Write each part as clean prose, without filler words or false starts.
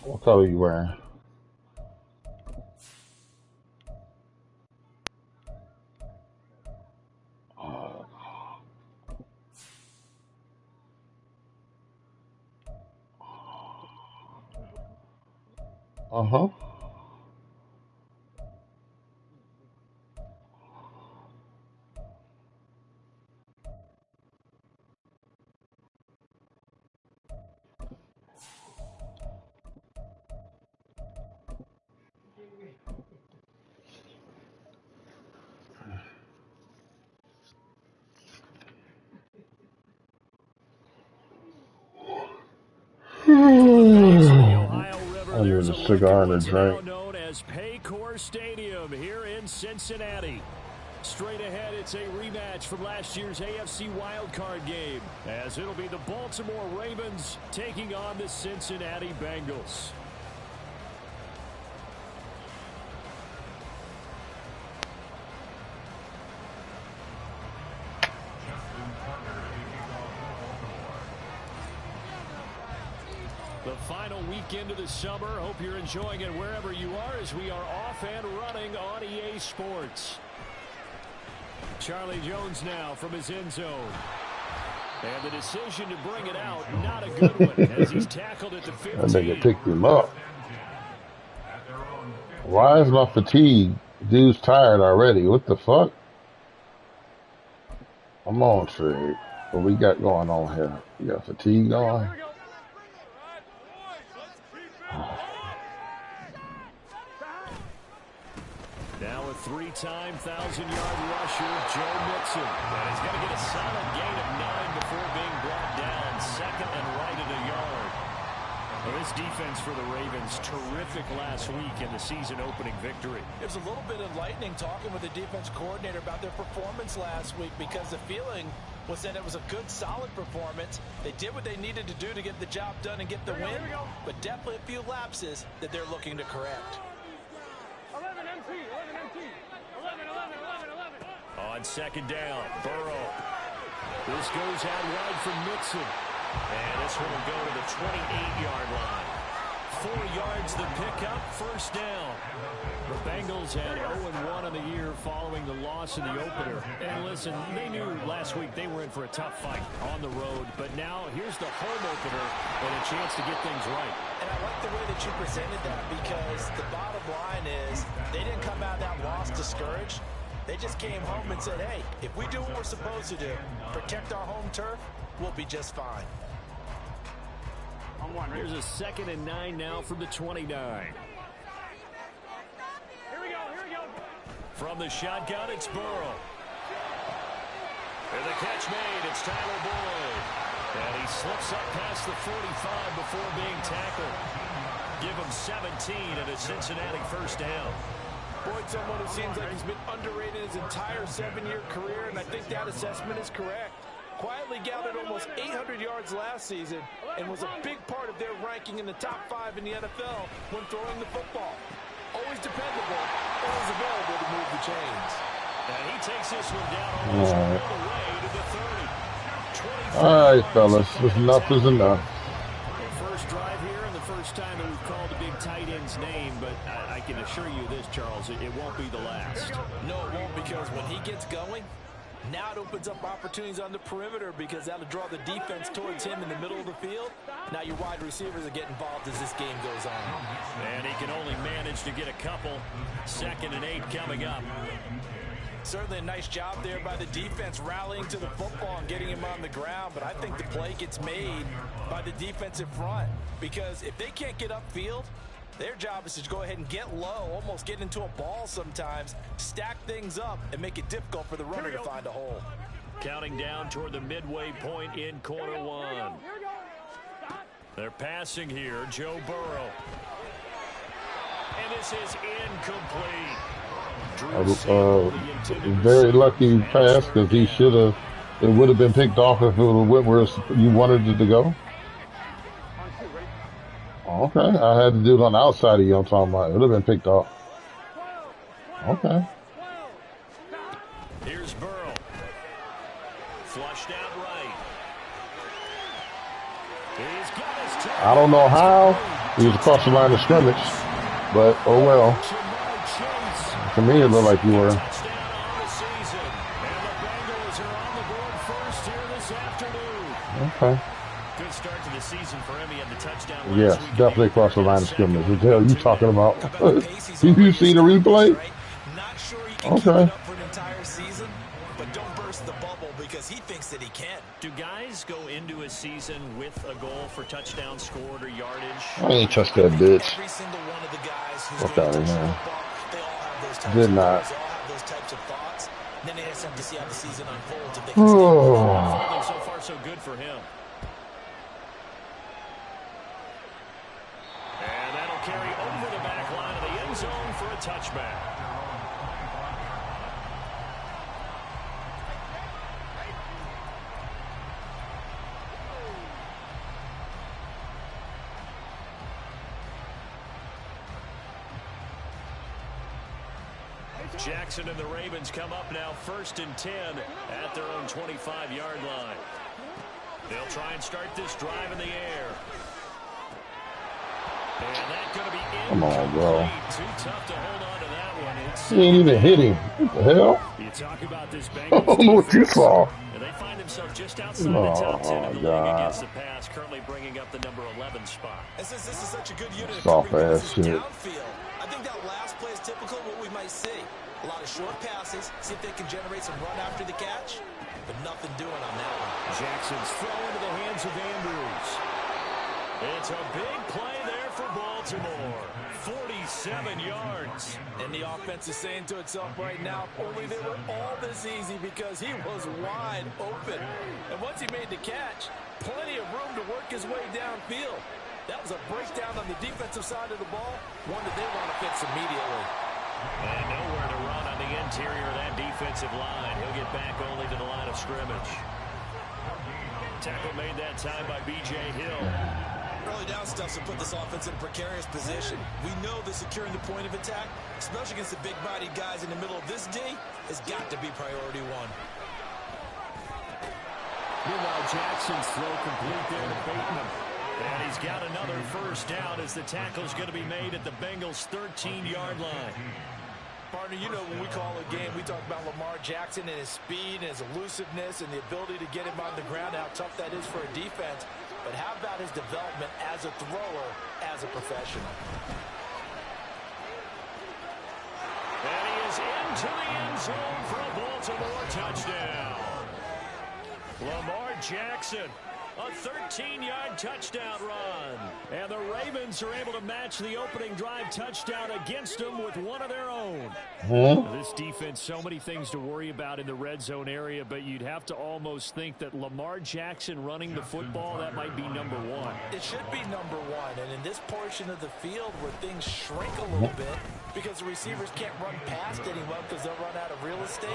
What color are you wearing? Uh-huh. I need a cigar and a drink. Known as Paycor Stadium here in Cincinnati. Straight ahead, it's a rematch from last year's AFC wildcard game, as it'll be the Baltimore Ravens taking on the Cincinnati Bengals. The final weekend of the summer. Hope you're enjoying it wherever you are, as we are off and running on EA Sports. Charlie Jones now from his end zone. And the decision to bring it out, not a good one, as he's tackled at the 15. That nigga picked him up. Why is my fatigue? Dude's tired already. What the fuck? I'm on, Trey. What we got going on here? We got fatigue going. Now a three-time 1,000-yard rusher, Joe Mixon. And he's going to get a solid gain of 9 before being brought down. Second and right at a yard. Well, this defense for the Ravens, terrific last week in the season-opening victory. It was a little bit enlightening talking with the defense coordinator about their performance last week, because the feeling was that it was a good, solid performance. They did what they needed to do to get the job done and get the win, but definitely a few lapses that they're looking to correct. 11 MT. On second down, Burrow. This goes out wide from Mixon. And this one will go to the 28-yard line. 4 yards the pickup, first down. The Bengals had 0-1 on the year following the loss in the opener. And listen, they knew last week they were in for a tough fight on the road. But now here's the home opener and a chance to get things right. And I like the way that you presented that, because the bottom line is they didn't come out of that loss discouraged. They just came home and said, hey, if we do what we're supposed to do, protect our home turf, we'll be just fine. Here's a 2nd and 9 now from the 29. Here we go. From the shotgun, it's Burrow. And the catch made, it's Tyler Boyd. And he slips up past the 45 before being tackled. Give him 17 and a Cincinnati first down. Boyd, someone who seems like he's been underrated his entire 7-year career, and I think that assessment is correct. Quietly gathered almost 800 yards last season and was a big part of their ranking in the top 5 in the NFL when throwing the football. Always dependable, always available to move the chains. And he takes this one down almost all the way to the 30. All right, fellas. Enough is enough. The first drive here and the first time that we've called a big tight end's name, but I can assure you this, Charles, it won't be the last. No, it won't, because when he gets going, now it opens up opportunities on the perimeter, because that'll draw the defense towards him in the middle of the field. Now your wide receivers are getting involved as this game goes on. And he can only manage to get a couple. 2nd and 8 coming up. Certainly a nice job there by the defense, rallying to the football and getting him on the ground. But I think the play gets made by the defensive front, because if they can't get upfield, their job is to go ahead and get low, almost get into a ball sometimes, stack things up, and make it difficult for the runner to find a hole. Counting down toward the midway point in quarter 1. They're passing here, Joe Burrow. And this is incomplete. Very lucky pass, because he should have. It would have been picked off if it went where you wanted it to go. Okay, I had to do it on the outside of you. I'm talking about. It would have been picked off. Okay. Here's Burrow. Flushed out right. He's got his I don't know how he was across the line of scrimmage, but oh well. To me, it looked like you were. Touchdown on the season. And the Bengals are on the board first here this afternoon. Okay. Good start to the season for him. He had the touchdown Yes, last week. definitely across the line of scrimmage. What the hell are you talking about? You see the replay? Not sure he can keep Okay. it up for an entire season, but don't burst the bubble because he thinks that he can. Do guys go into a season with a goal for touchdown scored or yardage? I ain't touched that bitch. Every single one of the guys who's Fuck going out to of touch the here. football, they all have those types Did of not. goals, they all have those types of thoughts. Then they just have to see how the season unfolds. If they can stay with it. Unfolding so far so good for him. And that'll carry over the back line of the end zone for a touchback. Jackson and the Ravens come up now 1st and 10 at their own 25-yard line. They'll try and start this drive in the air. And that's going to be Come on, bro. too tough to hold on to that one. He ain't even hit him. What the hell? You talk about this I Bengals don't know what you defense, saw. and they find themselves just outside the top 10 in the league God. against the pass, currently bringing up the number 11 spot. And since this is such a good unit of Soft covering ass passes shit. downfield, I think that last play is typical of what we might see. A lot of short passes, see if they can generate some run after the catch, but nothing doing on that one. Jackson's throw into the hands of Andrews. It's a big play there for Baltimore. 47 yards. And the offense is saying to itself right now, only they were all this easy because he was wide open. And once he made the catch, plenty of room to work his way downfield. That was a breakdown on the defensive side of the ball, one that they want to fix immediately. And nowhere to run on the interior of that defensive line. He'll get back only to the line of scrimmage. Tackle made that time by B.J. Hill. Early down stuff to put this offense in a precarious position. We know that securing the point of attack, especially against the big-bodied guys in the middle of this D, has got to be priority one. Meanwhile, Jackson's throw complete there to Bateman. And he's got another first down as the tackle's going to be made at the Bengals' 13-yard line. Partner, you know when we call a game, we talk about Lamar Jackson and his speed and his elusiveness and the ability to get him on the ground, how tough that is for a defense. But how about his development as a thrower, as a professional? And he is into the end zone for a Baltimore touchdown. Lamar Jackson, a 13-yard touchdown run. And the Ravens are able to match the opening drive touchdown against them with one of their own. This defense, so many things to worry about in the red zone area, but you'd have to almost think that Lamar Jackson running the football, that might be number one. It should be number one, and in this portion of the field where things shrink a little bit because the receivers can't run past anyone because they'll run out of real estate,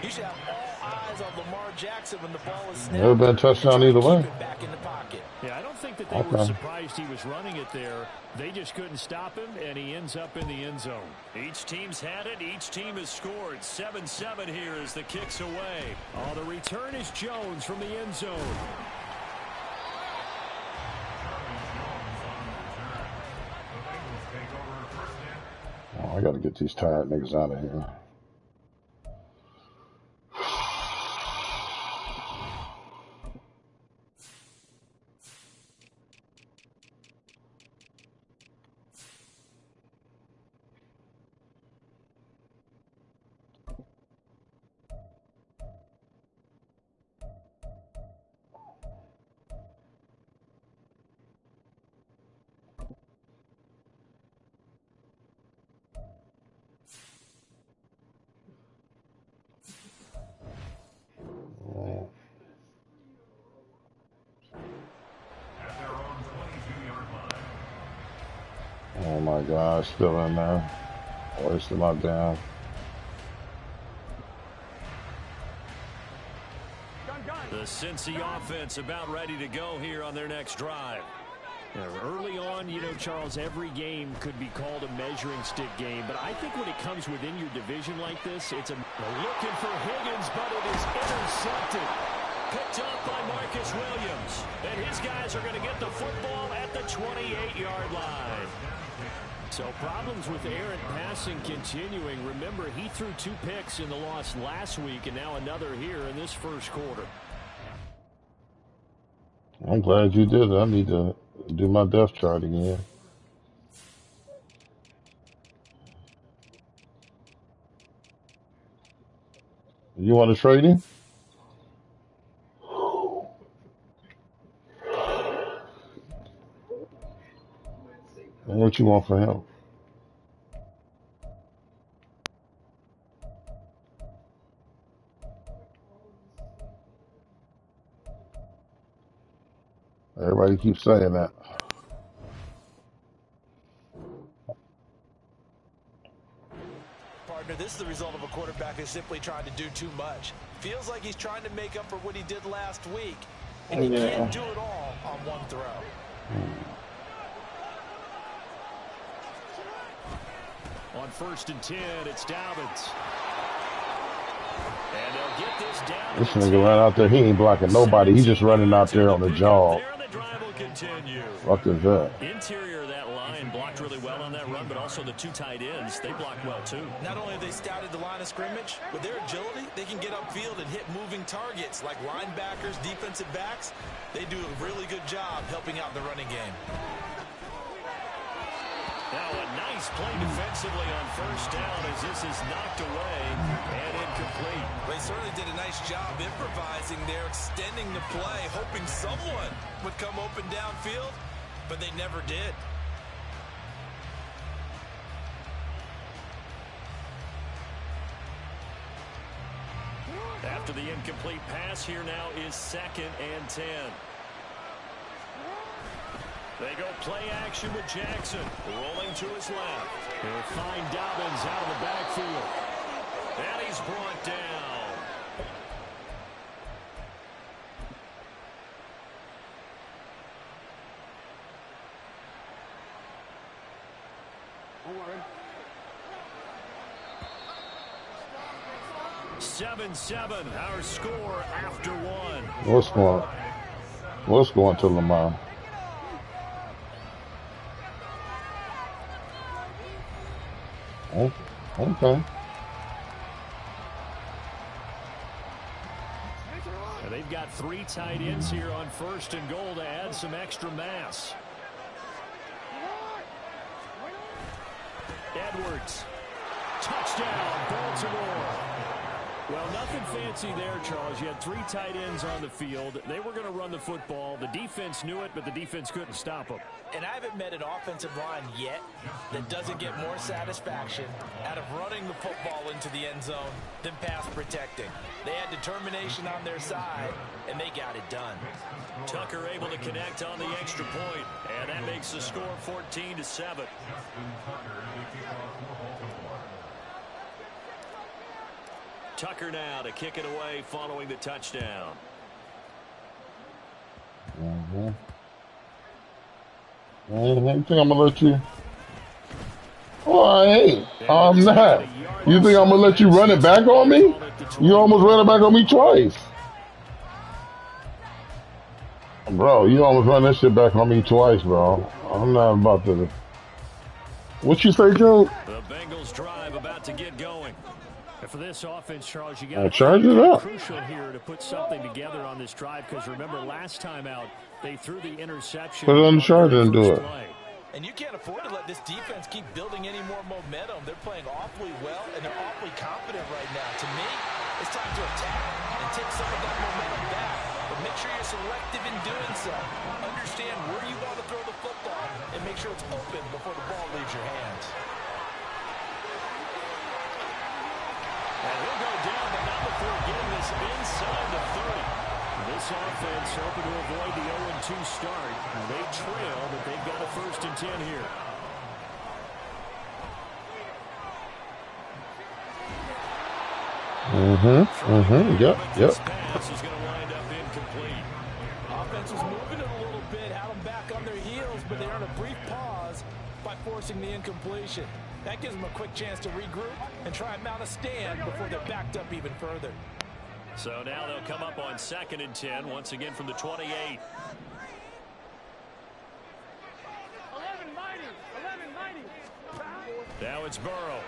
you should have all eyes on Lamar Jackson when the ball is snapped. Never been a touchdown either way. Back in the pocket. Yeah, I don't think that they were surprised he was running it there. They just couldn't stop him, and he ends up in the end zone. Each team's had it. Each team has scored. 7-7 here as the kick's away. Oh, the return is Jones from the end zone. Oh, I got to get these tired niggas out of here. Oh my God, still in there. Wasting my damn. The Cincy offense about ready to go here on their next drive. Now, early on, you know, Charles, every game could be called a measuring stick game, but I think when it comes within your division like this, it's looking for Higgins, but it is intercepted. picked up by Marcus Williams. And his guys are going to get the football at the 28-yard line. So problems with errant passing continuing. Remember, he threw 2 picks in the loss last week, and now another here in this first quarter. I'm glad you did it. I need to do my depth chart again. You want to trade him? And what you want for him? Everybody keeps saying that. Partner, this is the result of a quarterback who's simply trying to do too much. Feels like he's trying to make up for what he did last week. And he can't do it all on one throw. On 1st and 10, it's Dobbins. And they'll get this down. This nigga ran out there. He ain't blocking nobody. He's just running out there on the jog. Fuck is that? Interior of that line blocked really well on that run, but also the 2 tight ends, they blocked well too. Not only have they scouted the line of scrimmage, with their agility, they can get upfield and hit moving targets like linebackers, defensive backs. They do a really good job helping out the running game. Now a nice play defensively on 1st down as this is knocked away and incomplete. They certainly did a nice job improvising there, extending the play, hoping someone would come open downfield, but they never did. After the incomplete pass, here now is 2nd and 10. They go play action with Jackson. Rolling to his left. He'll find Dobbins out of the backfield. And he's brought down. Don't worry. 7-7, our score after 1. What's going to Lamar? Okay. And they've got 3 tight ends here on 1st and goal to add some extra mass. Edwards. Touchdown, Baltimore. Well, nothing fancy there, Charles. You had 3 tight ends on the field. They were going to run the football. The defense knew it, but the defense couldn't stop them. And I haven't met an offensive line yet that doesn't get more satisfaction out of running the football into the end zone than pass protecting. They had determination on their side, and they got it done. Tucker able to connect on the extra point, and that makes the score 14-7. Tucker now to kick it away following the touchdown. You think I'm gonna let you? Oh, I ain't. I'm not. You think I'm gonna let you run it back on me? You almost ran it back on me twice. Bro, you almost run that shit back on me twice, bro. I'm not about to. What you say, Joe? The Bengals drive about to get going. And for this offense, Charles, you got to charge it up. Crucial here to put something together on this drive because remember last time out they threw the interception. Put it on the charger and do it. And you can't afford to let this defense keep building any more momentum. They're playing awfully well and they're awfully confident right now. To me, it's time to attack and take some of that momentum back. But make sure you're selective in doing so. Understand where you want to throw the football and make sure it's open before the ball leaves your hands. And he'll go down, but not before getting this inside the 30. This offense hoping to avoid the 0-2 start. They trail, but they've got a 1st and 10 here. This pass is going to wind up incomplete. Offense was moving it a little bit, had them back on their heels, but they earned a brief pause by forcing the incompletion. That gives them a quick chance to regroup and try and mount a stand before they're backed up even further. So now they'll come up on 2nd and 10, once again from the 28. 11 mighty. Now it's Burrow.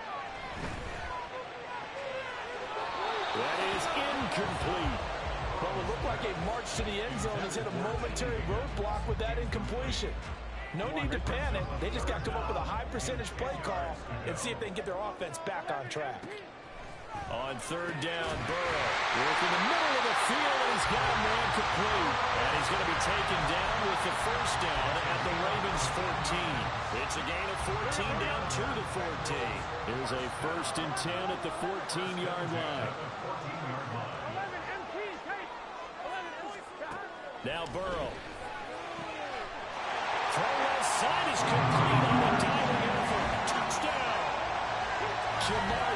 That is incomplete. Well, it looked like a march to the end zone has hit a momentary roadblock with that incompletion. No need to panic. They just got to come up with a high percentage play call and see if they can get their offense back on track. On 3rd down, Burrow working the middle of the field, and he's got a man complete. And he's going to be taken down with the 1st down at the Ravens' 14. It's a gain of 14 down to the 14. Here's a 1st and 10 at the 14-yard line. Now Burrow. Throw left side is complete on the diving effort. Touchdown.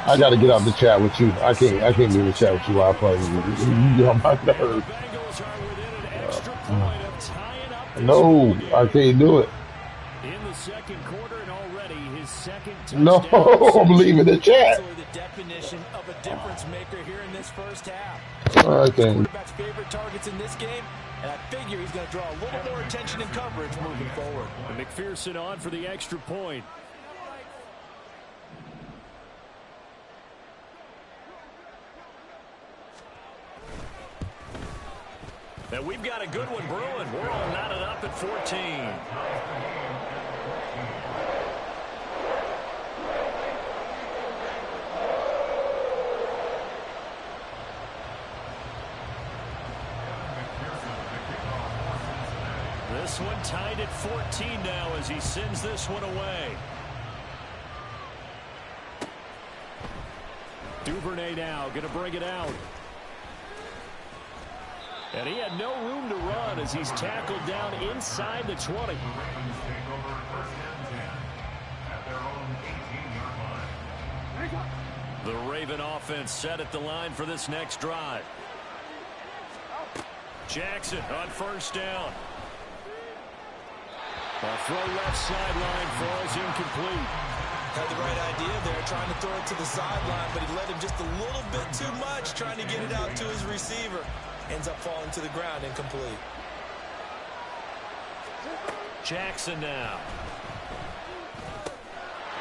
I got to get out the chat with you. I can't be in the chat with you while I play. You on my nerves. No, I can't do it. In the 2nd quarter and already his 2nd No, touchdown. I'm leaving the chat. The definition of a difference maker here in this 1st half. Okay. Quarterback's favorite targets in this game, and I figure he's going to draw a little more attention and coverage moving forward. And McPherson on for the extra point. And we've got a good one brewing. We're all knotted up at 14. This one tied at 14 now as he sends this one away. Duvernay now going to bring it out. And he had no room to run as he's tackled down inside the 20. The Raven offense set at the line for this next drive. Jackson on 1st down. A throw left sideline falls incomplete. Had the right idea there, trying to throw it to the sideline, but he led him just a little bit too much, trying to get it out to his receiver. Ends up falling to the ground, incomplete. Jackson now.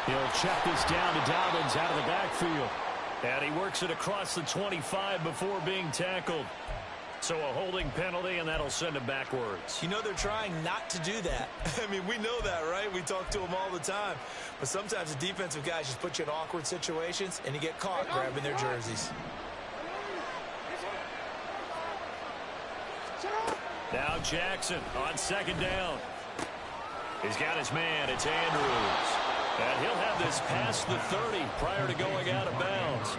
He'll check this down to Dobbins out of the backfield. And he works it across the 25 before being tackled. So a holding penalty, and that'll send him backwards. You know they're trying not to do that. I mean, we know that, right? We talk to them all the time. But sometimes the defensive guys just put you in awkward situations, and you get caught grabbing their jerseys. Now Jackson on 2nd down. He's got his man. It's Andrews. And he'll have this past the 30 prior to going out of bounds.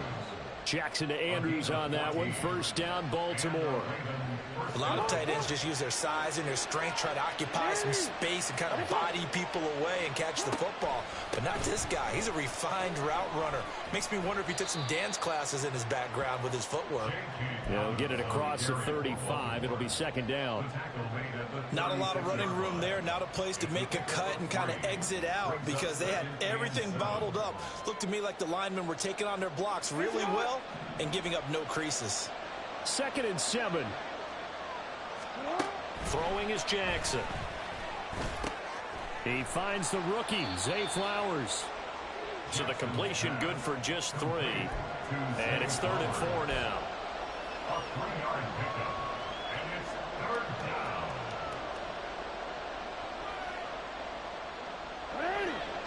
Jackson to Andrews on that one. 1st down, Baltimore. A lot of tight ends just use their size and their strength, try to occupy some space and kind of body people away and catch the football. But not this guy. He's a refined route runner. Makes me wonder if he took some dance classes in his background with his footwork. Yeah, he'll get it across the 35. It'll be 2nd down. Not a lot of running room there. Not a place to make a cut and kind of exit out because they had everything bottled up. Looked to me like the linemen were taking on their blocks really well and giving up no creases. 2nd and 7. Throwing is Jackson. He finds the rookie, Zay Flowers. So the completion good for just 3. And it's 3rd and 4 now.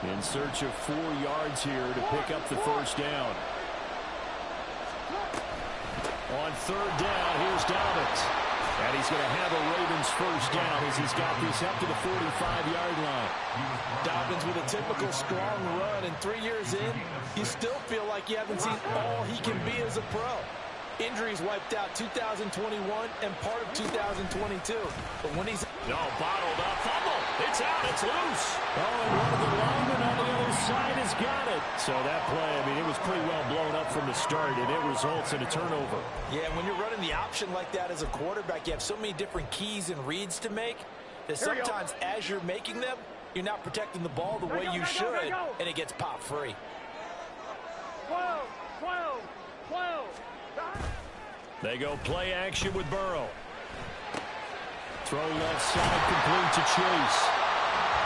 In search of 4 yards here to pick up the 1st down. On 3rd down, here's Dobbins. And he's going to have a Ravens 1st down as he's got this up to the 45-yard line. Dobbins with a typical strong run, and 3 years in, you still feel like you haven't seen all he can be as a pro. Injuries wiped out 2021 and part of 2022. But when he's... No, bottled up. Fumble. It's out. It's loose. Oh, and one of the linemen on the other side has got it. So that play, I mean, it was pretty well blown up from the start, and it results in a turnover. Yeah, when you're running the option like that as a quarterback, you have so many different keys and reads to make that sometimes as you're making them, you're not protecting the ball the way you should, and it gets popped free. 12, 12, 12. They go play action with Burrow. Throw left side complete to Chase.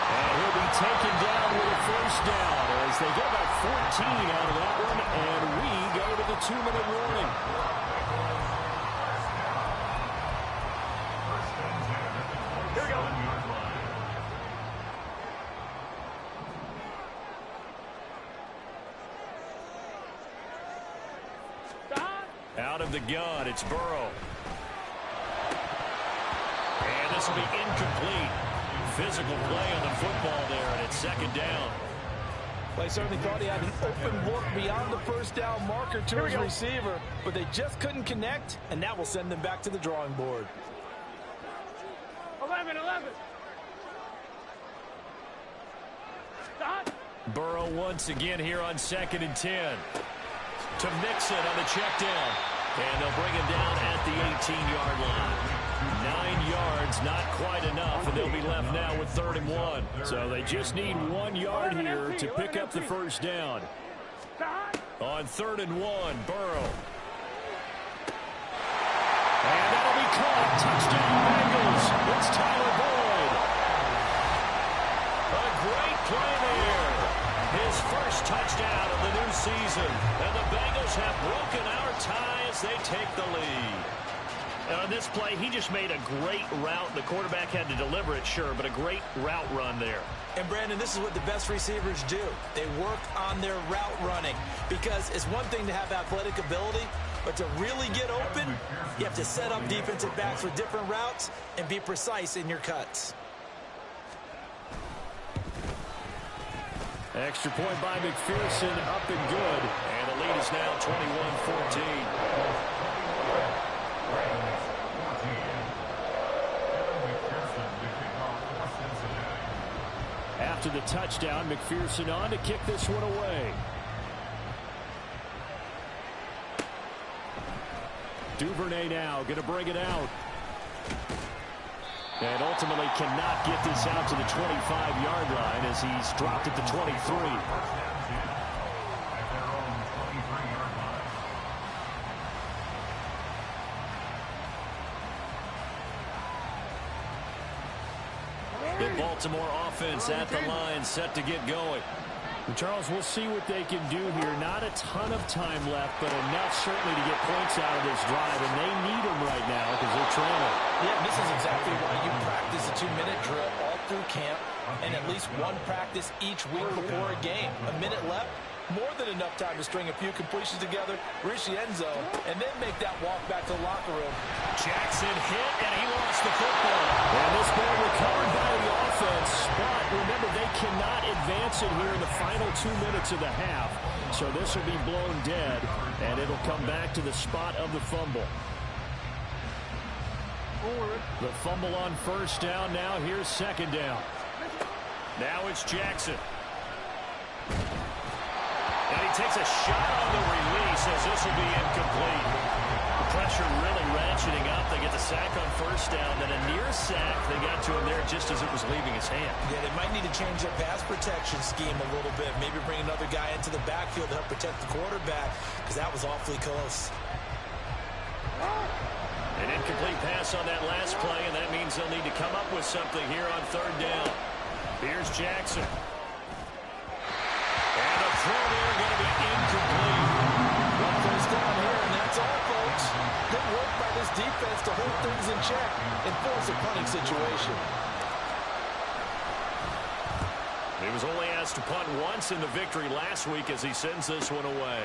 And he'll be taken down with a first down as they get about 14 out of that one, and we go to the 2-minute warning. Here we go. Out of the gun, it's Burrow. And this will be incomplete. Physical play on the football there, and it's second down. Well, I certainly thought he had an open look beyond the first down marker to his receiver, but they just couldn't connect, and that will send them back to the drawing board. 11. Stop. Burrow once again here on 2nd and 10. To Mixon on the check down. And they'll bring him down at the 18-yard line. 9 yards, not quite enough, and they'll be left now with 3rd and 1. So they just need 1 yard here to pick up the first down. On 3rd and 1, Burrow. And that'll be caught. Touchdown, Bengals. It's Tyler Boyd. A great play there. His first touchdown of the new season. And the Bengals have broken our tie as they take the lead. And on this play, he just made a great route. The quarterback had to deliver it, sure, but a great route run there. And, Brandon, this is what the best receivers do. They work on their route running because it's one thing to have athletic ability, but to really get open, you have to set up defensive backs with different routes and be precise in your cuts. Extra point by McPherson, up and good. And the lead is now 21-14. After the touchdown, McPherson on to kick this one away. Duvernay now going to bring it out. And ultimately cannot get this out to the 25-yard line as he's dropped at the 23. The Baltimore offense at the line, set to get going. Charles, we'll see what they can do here. Not a ton of time left, but enough certainly to get points out of this drive, and they need them right now because they're trailing. Yeah, this is exactly why you practice a 2-minute drill all through camp and at least one practice each week before a game. A minute left, more than enough time to string a few completions together, reach the end zone, and then make that walk back to the locker room. Jackson hit, and he lost the football. And this ball recovered by the offense. But remember, they cannot advance it here in the final 2 minutes of the half. So this will be blown dead, and it'll come back to the spot of the fumble. The fumble on first down. Now here's second down. Now it's Jackson. And he takes a shot on the release as this will be incomplete. The pressure really ratcheting up. They get the sack on first down, then a near sack. They got to him there just as it was leaving his hand. Yeah, they might need to change their pass protection scheme a little bit. Maybe bring another guy into the backfield to help protect the quarterback because that was awfully close. An incomplete pass on that last play, and that means they'll need to come up with something here on third down. Here's Jackson. And the throw there going to be incomplete. One first down here, and that's all, folks. Good work by this defense to hold things in check and force a punting situation. He was only asked to punt once in the victory last week as he sends this one away.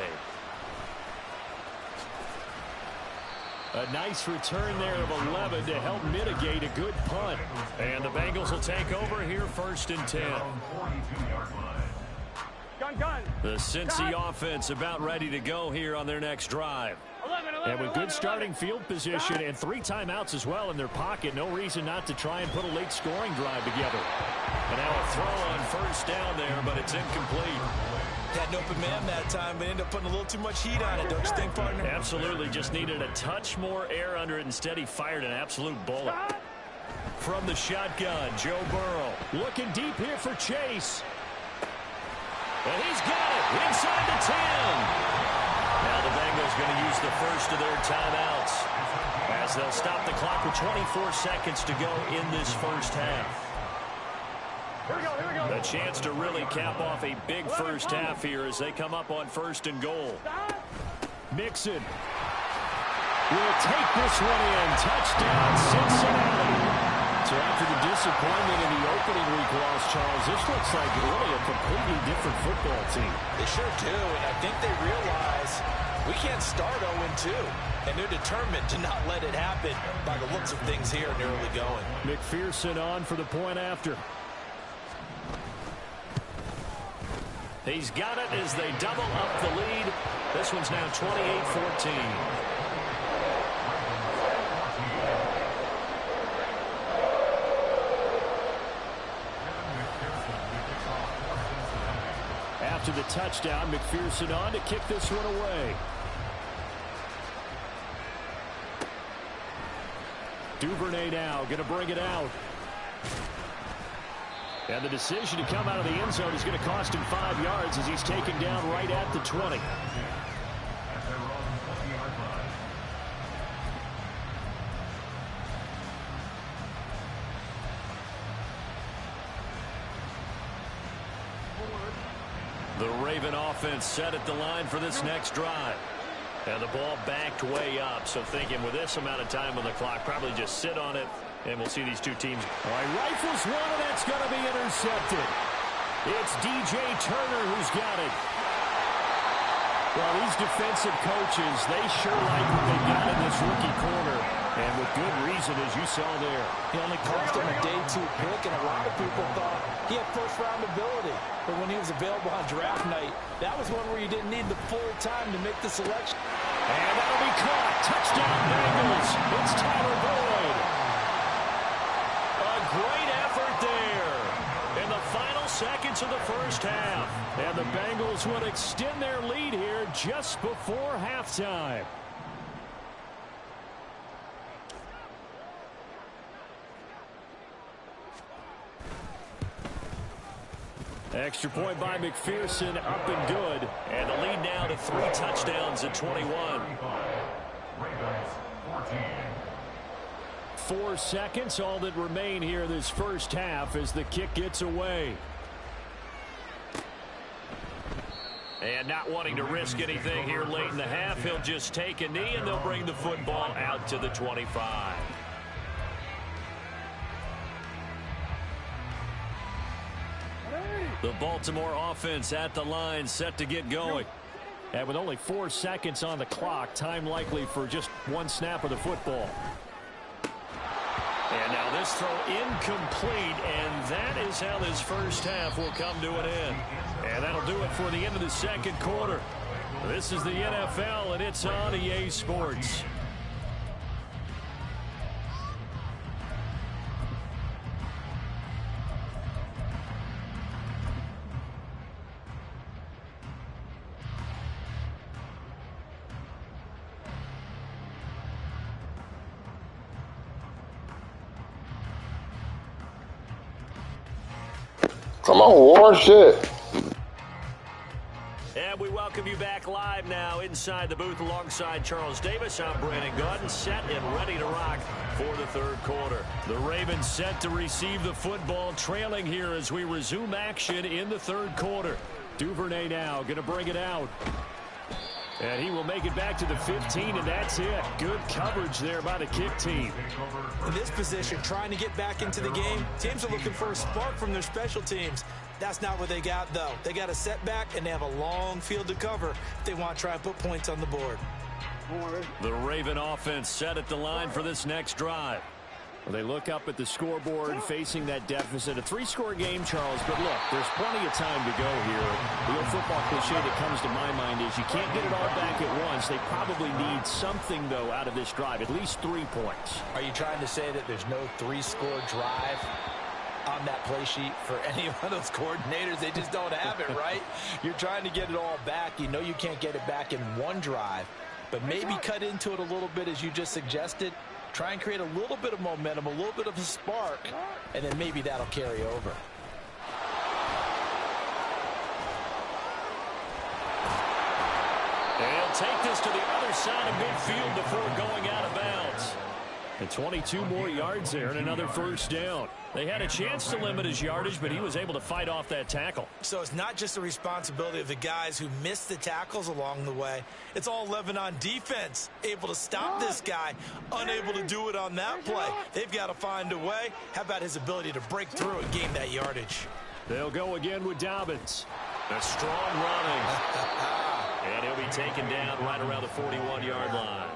A nice return there of 11 to help mitigate a good punt. And the Bengals will take over here first and 10. Gun. The Cincy offense about ready to go here on their next drive. 11. And with good starting field position and 3 timeouts as well in their pocket, no reason not to try and put a late scoring drive together. And now a throw on first down there, but it's incomplete. Had an open man that time, but ended up putting a little too much heat on it, don't you think, partner? Absolutely, just needed a touch more air under it. Instead, he fired an absolute bullet. From the shotgun, Joe Burrow looking deep here for Chase. And he's got it inside the 10. Now Now the Bengals going to use the first of their timeouts as they'll stop the clock with 24 seconds to go in this first half. A chance to really cap off a big first half here as they come up on 1st and goal. Mixon will take this one in. Touchdown, Cincinnati. So after the disappointment in the opening week loss, Charles, this looks like really a completely different football team. They sure do, and I think they realize we can't start 0-2, and they're determined to not let it happen by the looks of things here in the early going. McPherson on for the point after. He's got it as they double up the lead. This one's now 28-14. After the touchdown, McPherson on to kick this one away. Duvernay now going to bring it out. And the decision to come out of the end zone is going to cost him 5 yards as he's taken down right at the 20. The Raven offense set at the line for this next drive. And the ball backed way up, so thinking with this amount of time on the clock, probably just sit on it, and we'll see these two teams. All right, rifles one, and that's going to be intercepted. It's DJ Turner who's got it. Well, these defensive coaches, they sure like what they got in this rookie corner, and with good reason, as you saw there. He only cost him a day 2 pick, and a lot of people thought he had first-round ability. But when he was available on draft night, that was one where you didn't need the full time to make the selection. And that'll be caught. Touchdown, Bengals. It's Tyler Boyd. A great effort there in the final seconds of the first half. And the Bengals would extend their lead here just before halftime. Extra point by McPherson, up and good. And the lead now to 3 touchdowns at 21. 4 seconds, all that remain here this first half as the kick gets away. And not wanting to risk anything here late in the half, he'll just take a knee and they'll bring the football out to the 25. The Baltimore offense at the line, set to get going. And with only 4 seconds on the clock, time likely for just 1 snap of the football. And now this throw incomplete, and that is how this first half will come to an end. And that'll do it for the end of the second quarter. This is the NFL, and it's on EA Sports. Come on, war shit. And we welcome you back live now inside the booth alongside Charles Davis. I'm Brandon Gordon, set and ready to rock for the third quarter. The Ravens set to receive the football, trailing here as we resume action in the third quarter. Duvernay now going to bring it out. And he will make it back to the 15, and that's it. Good coverage there by the kick team. In this position, trying to get back into the game, teams are looking for a spark from their special teams. That's not what they got, though. They got a setback, and they have a long field to cover if they want to try and put points on the board. The Raven offense set at the line for this next drive. Well, they look up at the scoreboard facing that deficit. A 3-score game, Charles, but look, there's plenty of time to go here. The old football cliche that comes to my mind is you can't get it all back at once. They probably need something, though, out of this drive, at least 3 points. Are you trying to say that there's no 3-score drive on that play sheet for any one of those coordinators? They just don't have it, right? You're trying to get it all back. You know you can't get it back in one drive, but maybe cut into it a little bit as you just suggested. Try and create a little bit of momentum, a little bit of a spark, and then maybe that'll carry over. They'll take this to the other side of midfield before going out of bounds. And 22 more yards there and another first down. They had a chance to limit his yardage, but he was able to fight off that tackle. So it's not just the responsibility of the guys who missed the tackles along the way. It's all Lebanon defense, able to stop this guy, unable to do it on that play. They've got to find a way. How about his ability to break through and gain that yardage? They'll go again with Dobbins. A strong running. And he'll be taken down right around the 41-yard line.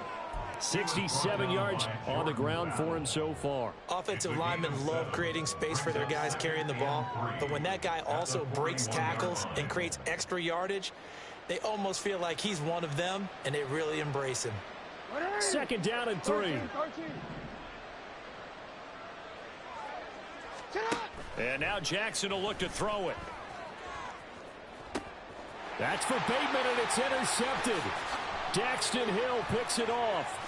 67 yards on the ground for him so far. Offensive linemen love creating space for their guys carrying the ball, but when that guy also breaks tackles and creates extra yardage, they almost feel like he's one of them, and they really embrace him. Second down and 3. And now Jackson will look to throw it. That's for Bateman, and it's intercepted. Daxton Hill picks it off.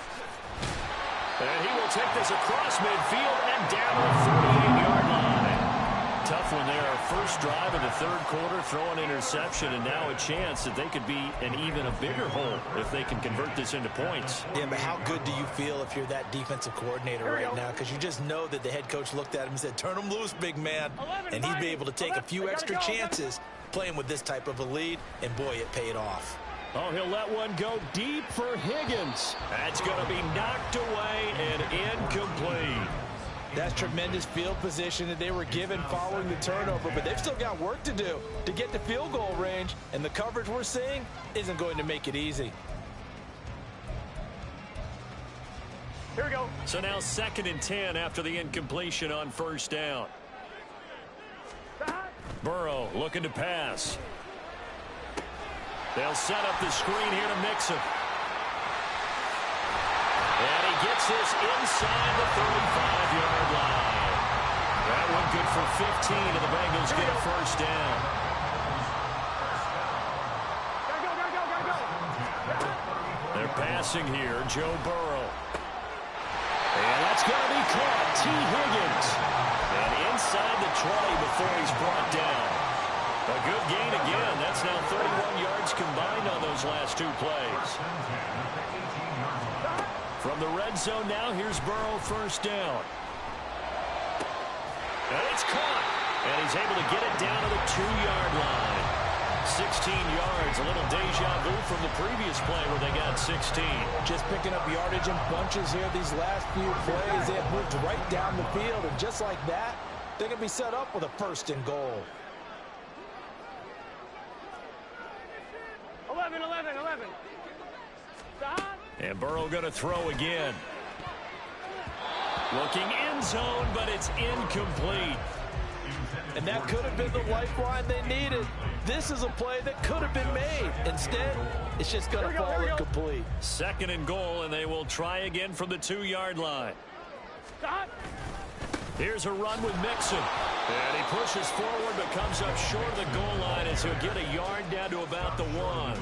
And he will take this across midfield and down to the 48-yard line. Tough one there. First drive of the third quarter, throw an interception, and now a chance that they could be an even a bigger hole if they can convert this into points. Yeah, but how good do you feel if you're that defensive coordinator right now? Because you just know that the head coach looked at him and said, turn him loose, big man. And he'd be able to take a few extra chances playing with this type of a lead, and boy, it paid off. Oh, he'll let one go deep for Higgins. That's going to be knocked away and incomplete. That's tremendous field position that they were given following the turnover, but they've still got work to do to get to field goal range, and the coverage we're seeing isn't going to make it easy. Here we go. So now 2nd and 10 after the incompletion on first down. Burrow looking to pass. They'll set up the screen here to Mixon. And he gets this inside the 35-yard line. That one good for 15, and the Bengals get a first down. Gotta go. They're passing here, Joe Burrow. And that's going to be caught, T. Higgins. And inside the 20 before he's brought down. A good gain again. That's now 31 yards combined on those last 2 plays. From the red zone now, here's Burrow, first down. And it's caught. And he's able to get it down to the 2-yard line. 16 yards, a little deja vu from the previous play where they got 16. Just picking up yardage in bunches here these last few plays. They have moved right down the field, and just like that, they're going to be set up with a 1st and goal. 11. And Burrow going to throw again. Looking end zone, but it's incomplete. And that could have been the lifeline they needed. This is a play that could have been made. Instead, it's just going to fall incomplete. 2nd and goal, and they will try again from the 2-yard line. Here's a run with Mixon. And he pushes forward but comes up short of the goal line as he'll get a yard down to about the 1.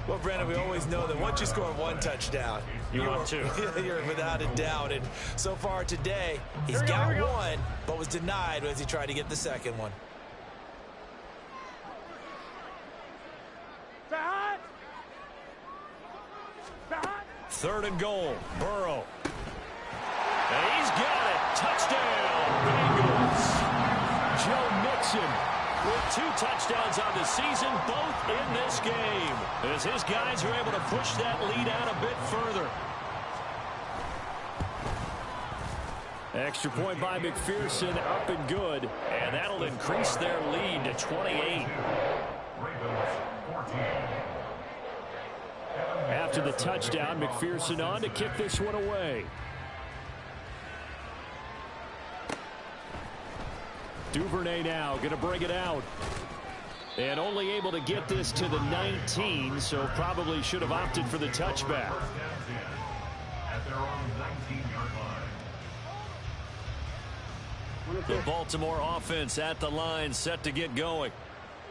Well, Brandon, we always know that once you score 1 touchdown, you want 2. You're without a doubt. And so far today, he's got 1, but was denied as he tried to get the 2nd one. Third and goal, Burrow. And he's got it. Touchdown, Bengals. Joe Mixon with 2 touchdowns on the season, both in this game, as his guys are able to push that lead out a bit further. Extra point by McPherson, up and good, and that'll increase their lead to 28. After the touchdown, McPherson on to kick this one away. Duvernay now going to bring it out. And only able to get this to the 19, so probably should have opted for the touchback. The Baltimore offense at the line, set to get going.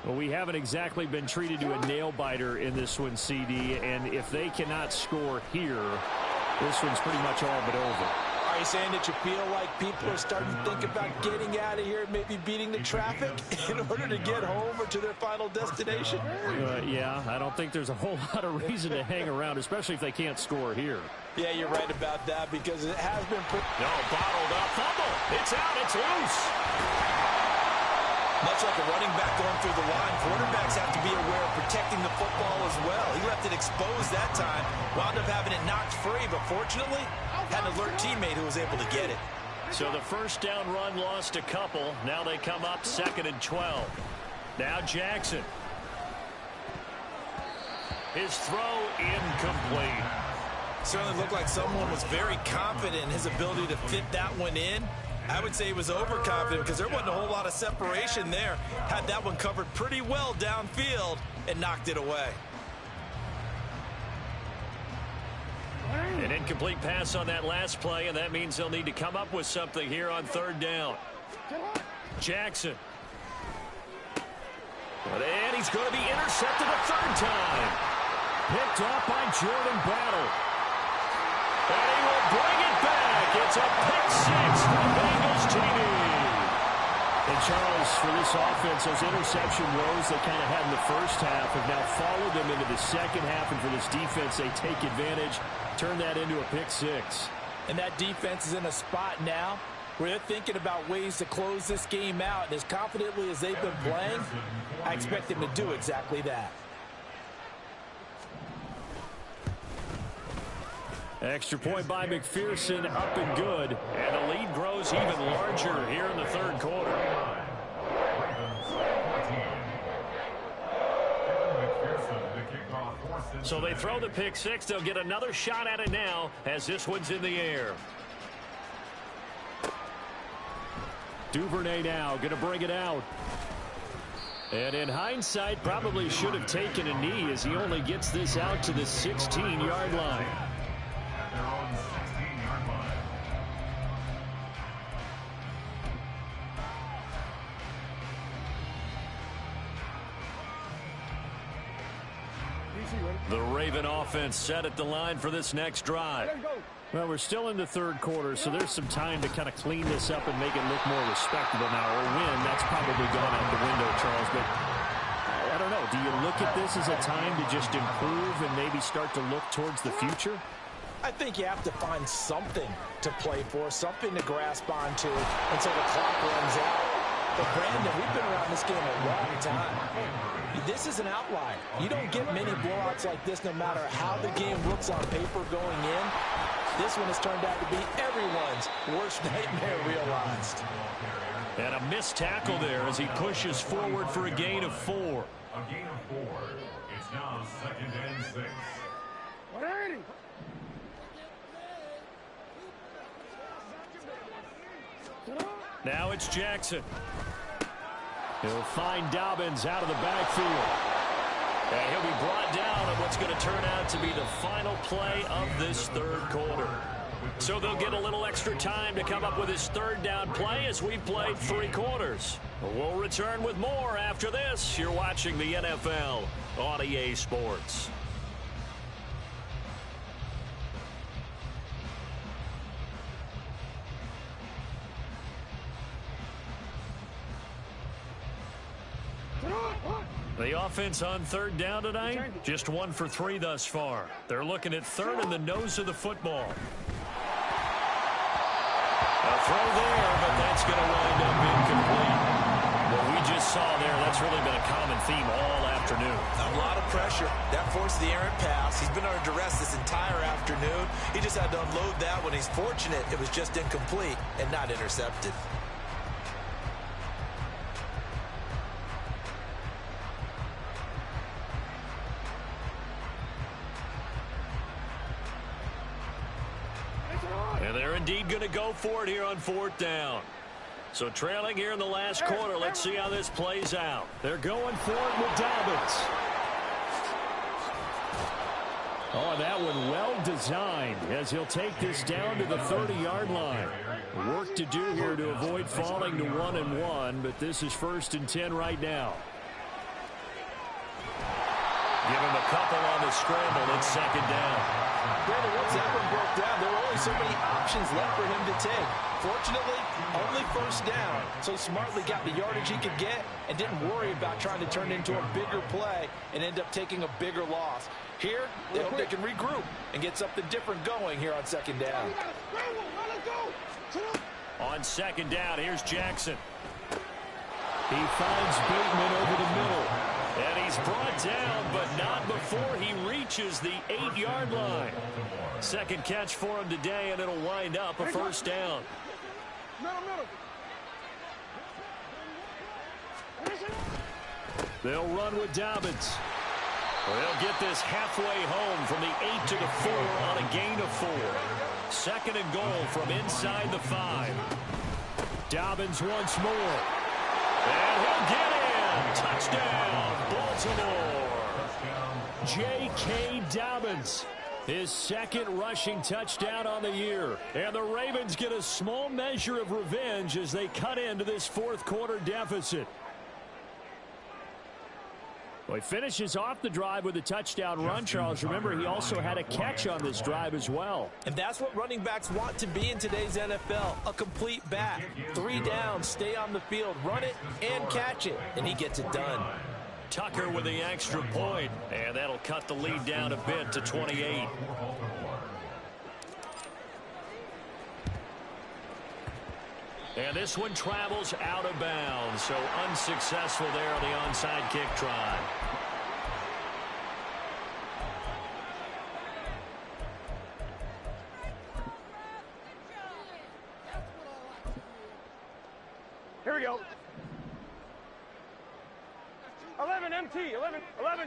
Well, we haven't exactly been treated to a nail-biter in this one, CD, and if they cannot score here, this one's pretty much all but over. I Are you saying that you feel like people are starting to think about getting out of here, maybe beating the traffic in order to get home or to their final destination? Yeah, I don't think there's a whole lot of reason to hang around, especially if they can't score here. Yeah, you're right about that because it has been pretty... No, bottled up. Fumble. It's out. It's loose. Much like a running back going through the line, quarterbacks have to be aware of protecting the football as well. He left it exposed that time, wound up having it knocked free, but fortunately, had an alert teammate who was able to get it. So the first down run lost a couple. Now they come up 2nd and 12. Now Jackson. His throw incomplete. Certainly looked like someone was very confident in his ability to fit that one in. I would say he was overconfident because there wasn't a whole lot of separation there. Had that one covered pretty well downfield and knocked it away. An incomplete pass on that last play, and that means they'll need to come up with something here on 3rd down. Jackson. And he's going to be intercepted a 3rd time. Picked off by Jordan Battle. And he will bring it back. It's a pick 6 for the Bengals TD. And Charles, for this offense, those interception woes they kind of had in the first half have now followed them into the second half. And for this defense, they take advantage, turn that into a pick 6. And that defense is in a spot now where they're thinking about ways to close this game out. And as confidently as they've been playing, I expect them to do exactly that. Extra point by McPherson, up and good. And the lead grows even larger here in the 3rd quarter. So they throw the pick 6. They'll get another shot at it now as this one's in the air. Duvernay now going to bring it out. And in hindsight, probably should have taken a knee as he only gets this out to the 16-yard line. The Raven offense set at the line for this next drive. Well, we're still in the 3rd quarter, so there's some time to kind of clean this up and make it look more respectable now. Or win, that's probably gone out the window, Charles. But I don't know. Do you look at this as a time to just improve and maybe start to look towards the future? I think you have to find something to play for, something to grasp onto until the clock runs out. But, Brandon, we've been around this game a long time. This is an outlier. You don't get many blowouts like this no matter how the game looks on paper going in. This one has turned out to be everyone's worst nightmare realized. And a missed tackle there as he pushes forward for a gain of 4. A gain of 4. It's now 2nd and 6. 180. Now it's Jackson. He'll find Dobbins out of the backfield. And he'll be brought down on what's going to turn out to be the final play of this 3rd quarter. So they'll get a little extra time to come up with his 3rd down play as we played 3 quarters. We'll return with more after this. You're watching the NFL on EA Sports. The offense on 3rd down tonight, just 1 for 3 thus far. They're looking at 3rd in the nose of the football. A throw there, but that's going to wind up incomplete. What we just saw there, that's really been a common theme all afternoon. A lot of pressure. That forced the errant pass. He's been under duress this entire afternoon. He just had to unload that one. He's fortunate it was just incomplete and not intercepted. And they're indeed going to go for it here on 4th down. So trailing here in the last quarter, let's see how this plays out. They're going for it with Dobbins. Oh, that one well designed as he'll take this down to the 30-yard line. Work to do here to avoid falling to 1-1, but this is 1st and 10 right now. Give him a couple on the scramble. It's second down. Brandon, once that one broke down, there were only so many options left for him to take. Fortunately, only first down, so smartly got the yardage he could get and didn't worry about trying to turn it into a bigger play and end up taking a bigger loss. Here, they hope they can regroup and get something different going here on second down. On second down, here's Jackson. He finds Bateman over the middle. And he's brought down, but not before he reaches the 8-yard line. Second catch for him today, and it'll wind up a first down. They'll run with Dobbins. They'll get this halfway home from the 8 to the 4 on a gain of 4. Second and goal from inside the 5. Dobbins once more. And he'll get in. Touchdown, Baltimore. J.K. Dobbins. His second rushing touchdown on the year. And the Ravens get a small measure of revenge as they cut into this fourth quarter deficit. Well, he finishes off the drive with a touchdown run, Charles. Remember, he also had a catch on this drive as well. And that's what running backs want to be in today's NFL, a complete back. 3 downs, stay on the field, run it, and catch it. And he gets it done. Tucker with the extra point, and that'll cut the lead down a bit to 28. And this one travels out of bounds, so unsuccessful there on the onside kick try. Here we go. 11 MT, 11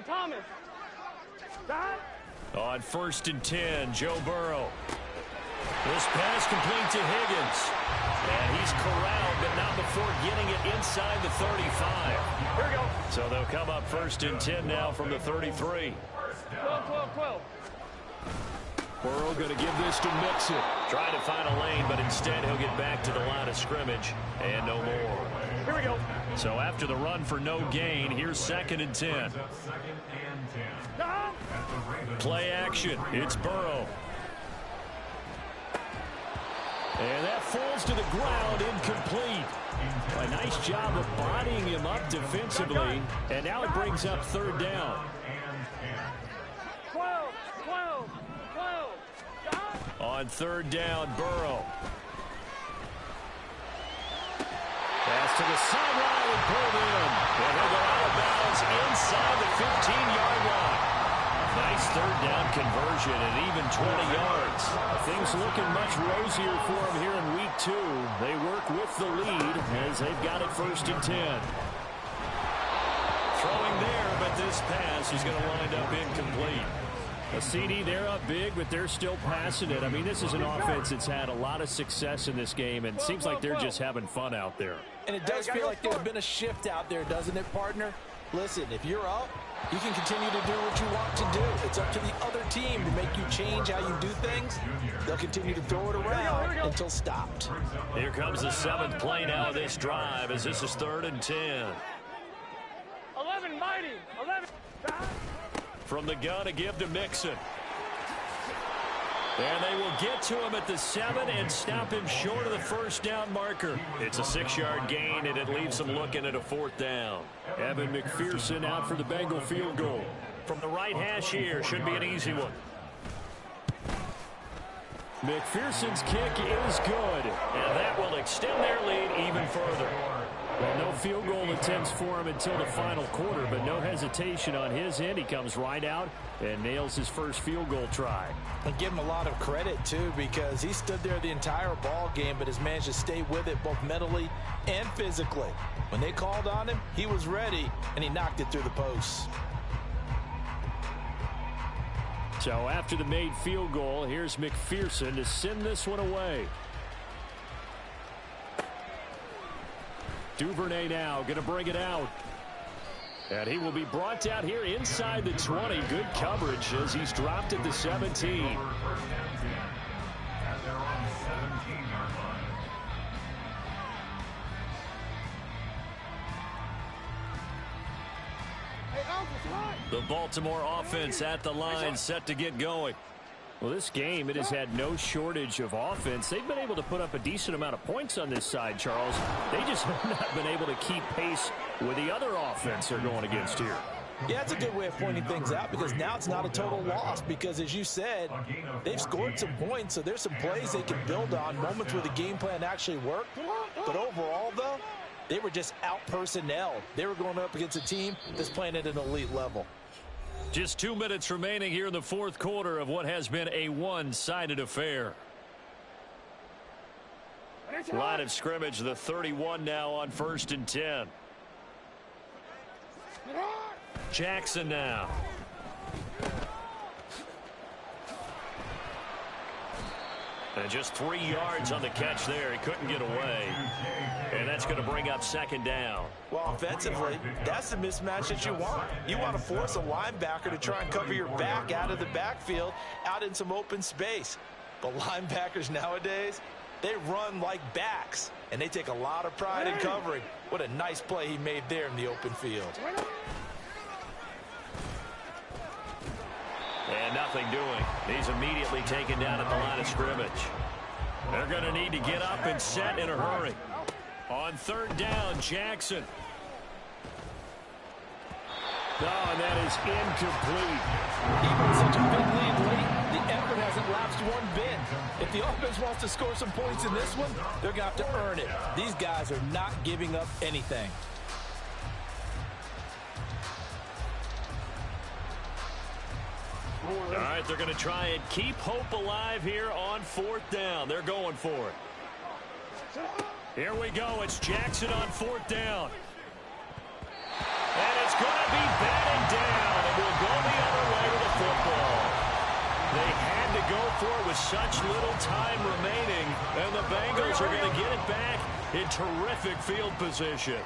Thomas. Dot. On 1st and 10, Joe Burrow. This pass complete to Higgins. And he's corralled, but not before getting it inside the 35. Here we go. So they'll come up 1st and 10 now from the 33. 12. Burrow going to give this to Mixon. Trying to find a lane, but instead he'll get back to the line of scrimmage. And no more. Here we go. So after the run for no gain, here's 2nd and 10. Play action. It's Burrow. And that falls to the ground, incomplete. A nice job of bodying him up defensively. And now it brings up 3rd down. 12. On 3rd down, Burrow. Pass to the sideline and pulled in. And he'll go out of bounds inside the 15-yard line. Nice 3rd down conversion and even 20 yards. Things looking much rosier for him here in week 2. They work with the lead as they've got it 1st and 10. Throwing there, but this pass is going to wind up incomplete. A CD, they're up big, but they're still passing it. I mean, this is an offense that's had a lot of success in this game, and it seems like they're just having fun out there. And it does feel like there's been a shift out there, doesn't it, partner? Listen, if you're up, you can continue to do what you want to do. It's up to the other team to make you change how you do things. They'll continue to throw it around until stopped. Here comes the 7th play now of this drive as this is 3rd and 10. 11 mighty. 11. From the gun to give to Mixon. And they will get to him at the 7 and stop him short of the 1st down marker. It's a 6-yard gain, and it leaves them looking at a 4th down. Evan McPherson out for the Bengal field goal. From the right hash here, should be an easy one. McPherson's kick is good, and that will extend their lead even further. Well, no field goal attempts for him until the final quarter, but no hesitation on his end. He comes right out and nails his first field goal try. And give him a lot of credit, too, because he stood there the entire ball game, but has managed to stay with it both mentally and physically. When they called on him, he was ready, and he knocked it through the posts. So after the made field goal, here's McPherson to send this one away. Duvernay now going to bring it out. And he will be brought down here inside the 20. Good coverage as he's dropped at the 17. At their own 17-yard line. Hey, Uncle, The Baltimore offense at the line, set to get going. Well, this game, it has had no shortage of offense. They've been able to put up a decent amount of points on this side, Charles. They just have not been able to keep pace with the other offense they're going against here. Yeah, it's a good way of pointing things out because now it's not a total loss because, as you said, they've scored some points, so there's some plays they can build on, moments where the game plan actually worked. But overall, though, they were just out-personnelled. They were going up against a team that's playing at an elite level. Just 2 minutes remaining here in the fourth quarter of what has been a one-sided affair. Line of scrimmage, the 31 now on 1st and 10. Jackson now. And just 3 yards on the catch there. He couldn't get away. And that's going to bring up 2nd down. Well, offensively, that's the mismatch that you want. You want to force a linebacker to try and cover your back out of the backfield, out in some open space. But linebackers nowadays, they run like backs, and they take a lot of pride in covering. What a nice play he made there in the open field. And nothing doing. He's immediately taken down at the line of scrimmage. They're going to need to get up and set in a hurry. On 3rd down, Jackson. Oh, and that is incomplete. Even with such a big lead late, the effort hasn't lapsed one bit. If the offense wants to score some points in this one, they're going to have to earn it. These guys are not giving up anything. All right, they're going to try and keep hope alive here on 4th down. They're going for it. Here we go. It's Jackson on 4th down. And it's going to be batted down. And we'll go the other way with the football. They had to go for it with such little time remaining. And the Bengals are going to get it back in terrific field position.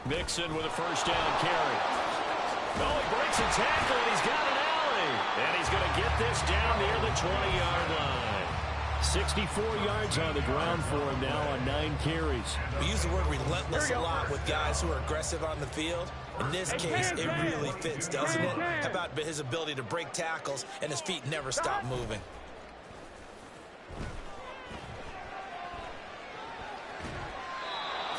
Mixon with a 1st down carry. Oh, he breaks a tackle, and he's got an alley. And he's going to get this down near the 20-yard line. 64 yards on the ground for him now on 9 carries. We use the word relentless a lot with guys who are aggressive on the field. In this case, it really fits, doesn't it? How about his ability to break tackles and his feet never stop moving?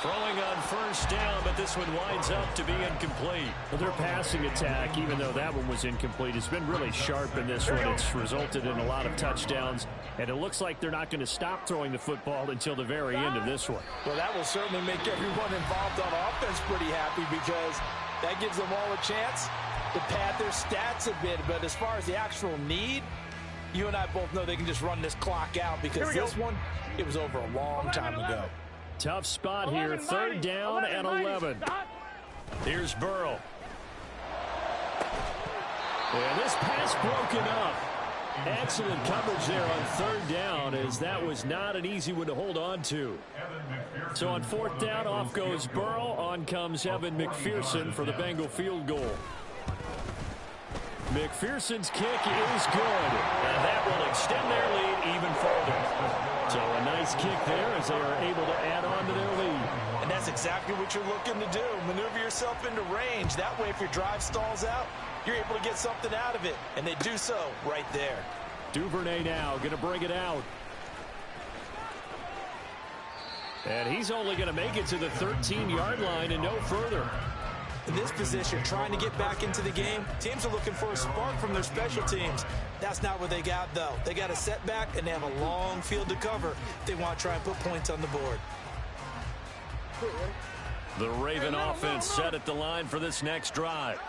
Throwing on 1st down, but this one winds up to be incomplete. Well, their passing attack, even though that one was incomplete, has been really sharp in this one. It's resulted in a lot of touchdowns, and it looks like they're not going to stop throwing the football until the very end of this one. Well, that will certainly make everyone involved on offense pretty happy because that gives them all a chance to pad their stats a bit. But as far as the actual need, you and I both know they can just run this clock out because this one, it was over a long time ago. Tough spot here, 3rd down and 11. Here's Burrow. And this pass broken up. Excellent coverage there on 3rd down, as that was not an easy one to hold on to. So on 4th down, off goes Burrow. On comes Evan McPherson for the Bengal field goal. McPherson's kick is good, and that will extend their lead even further. So a nice kick there as they are able to add on to their lead. And that's exactly what you're looking to do. Maneuver yourself into range. That way, if your drive stalls out, you're able to get something out of it. And they do so right there. Duvernay now going to bring it out. And he's only going to make it to the 13-yard line and no further. In this position, trying to get back into the game, teams are looking for a spark from their special teams. That's not what they got, though. They got a setback, and they have a long field to cover if they want to try and put points on the board. The Raven offense set at the line for this next drive.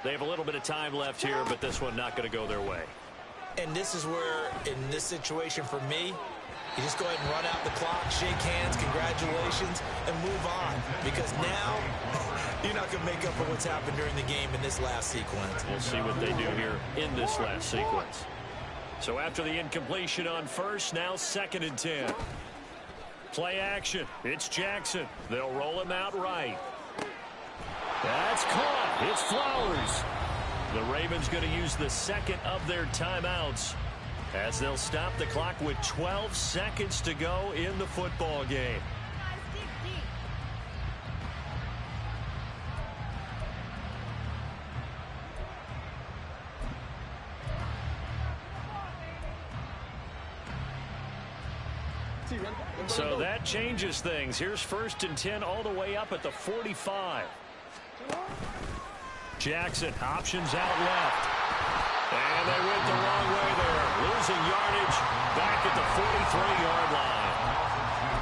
They have a little bit of time left here, but this one not going to go their way. And this is where, in this situation for me, you just go ahead and run out the clock, shake hands, congratulations, and move on. Because now, you're not going to make up for what's happened during the game in this last sequence. We'll see what they do here in this last sequence. So after the incompletion on 1st, now 2nd and 10. Play action. It's Jackson. They'll roll him out right. That's caught. It's Flowers. The Ravens going to use the 2nd of their timeouts as they'll stop the clock with 12 seconds to go in the football game. So that changes things. Here's 1st and 10 all the way up at the 45. Jackson options out left. And they went the wrong way there. Losing yardage back at the 43-yard line.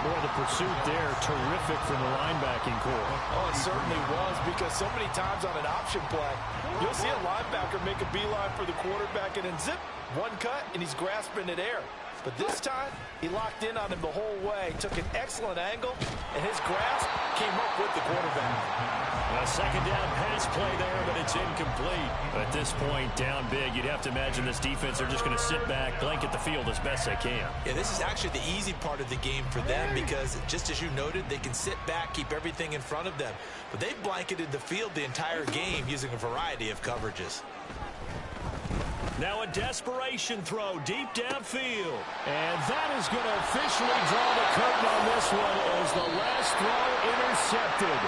Boy, the pursuit there, terrific from the linebacking core. Oh, it certainly was, because so many times on an option play, you'll see a linebacker make a beeline for the quarterback and then zip, one cut, and he's grasping at air. But this time, he locked in on him the whole way, took an excellent angle, and his grasp came up with the quarterback. A 2nd down pass play there, but it's incomplete. At this point, down big, you'd have to imagine this defense are just going to sit back, blanket the field as best they can. Yeah, this is actually the easy part of the game for them because, just as you noted, they can sit back, keep everything in front of them. But they've blanketed the field the entire game using a variety of coverages. Now a desperation throw deep downfield. And that is going to officially draw the curtain on this one as the last throw intercepted.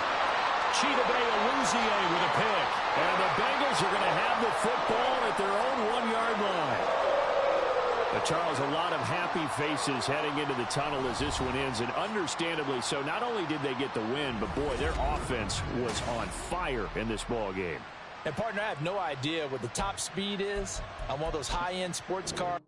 Chidobe Awuzie with a pick. And the Bengals are going to have the football at their own 1-yard line. But Charles, a lot of happy faces heading into the tunnel as this one ends, and understandably so. Not only did they get the win, but boy, their offense was on fire in this ball game. And partner, I have no idea what the top speed is on one of those high-end sports cars.